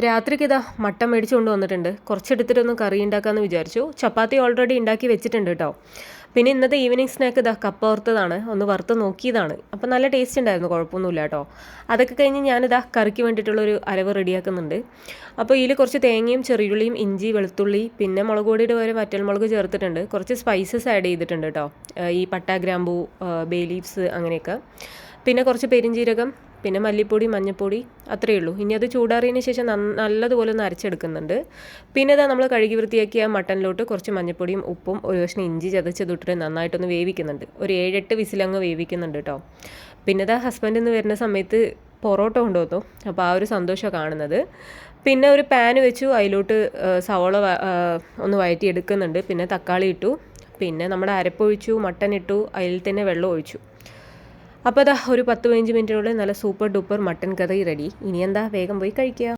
രാത്രിക്ക് ഇതാ മട്ടൻ മേടിച്ചു കൊണ്ട് വന്നിട്ടുണ്ട്. കുറച്ചെടുത്തിട്ടൊന്ന് കറി ഉണ്ടാക്കാമെന്ന് വിചാരിച്ചു. ചപ്പാത്തി ഓൾറെഡി ഉണ്ടാക്കി വെച്ചിട്ടുണ്ട് കേട്ടോ. പിന്നെ ഇന്നത്തെ ഈവനിങ് സ്നാക്ക് ഇതാ കപ്പ വറുത്തതാണ്. ഒന്ന് വറുത്ത് നോക്കിയതാണ്. അപ്പോൾ നല്ല ടേസ്റ്റ് ഉണ്ടായിരുന്നു, കുഴപ്പമൊന്നുമില്ല കേട്ടോ. അതൊക്കെ കഴിഞ്ഞ് ഞാനിതാ കറിക്ക് വേണ്ടിയിട്ടുള്ളൊരു അരവ് റെഡിയാക്കുന്നുണ്ട്. അപ്പോൾ ഇതിൽ കുറച്ച് തേങ്ങയും ചെറിയുള്ളിയും ഇഞ്ചി വെളുത്തുള്ളി പിന്നെ മുളക് പൊടിയുടെ വരെ വറ്റൽമുളക് ചേർത്തിട്ടുണ്ട്. കുറച്ച് സ്പൈസസ് ആഡ് ചെയ്തിട്ടുണ്ട് കേട്ടോ. ഈ പട്ട ഗ്രാമ്പൂ ബേ ലീവ്സ് അങ്ങനെയൊക്കെ. പിന്നെ കുറച്ച് പെരിഞ്ജീരകം പിന്നെ മല്ലിപ്പൊടി മഞ്ഞൾപ്പൊടി അത്രയേ ഉള്ളൂ. ഇനി അത് ചൂടാറിയതിന് ശേഷം നല്ലതുപോലെ ഒന്ന് അരച്ചെടുക്കുന്നുണ്ട്. പിന്നെ ഇതാ നമ്മൾ കഴുകി വൃത്തിയാക്കിയ മട്ടനിലോട്ട് കുറച്ച് മഞ്ഞൾപ്പൊടിയും ഉപ്പും ഒരു കഷ്ണം ഇഞ്ചി ചതച്ചതിട്ടിട്ട് നന്നായിട്ടൊന്ന് വേവിക്കുന്നുണ്ട്. ഒരു 7-8 വിസിലങ്ങ് വേവിക്കുന്നുണ്ട് കേട്ടോ. പിന്നെ ഇതാ ഹസ്ബൻഡ് ഇന്ന് വരുന്ന സമയത്ത് പൊറോട്ട കൊണ്ടുവന്നു. അപ്പോൾ ആ ഒരു സന്തോഷമാണ് കാണുന്നത്. പിന്നെ ഒരു പാൻ വെച്ചു, അതിലോട്ട് സവോള ഒന്ന് വഴറ്റി എടുക്കുന്നുണ്ട്. പിന്നെ തക്കാളി ഇട്ടു, പിന്നെ നമ്മുടെ അരപ്പൊഴിച്ചു, മട്ടൻ ഇട്ടു, അതിൽ തന്നെ വെള്ളം ഒഴിച്ചു. അപ്പോൾ അതാ ഒരു 10-15 മിനിറ്റിനുള്ളിൽ നല്ല സൂപ്പർ ഡൂപ്പർ മട്ടൻ കറി റെഡി. ഇനി എന്താ വേഗം പോയി കഴിക്കുക.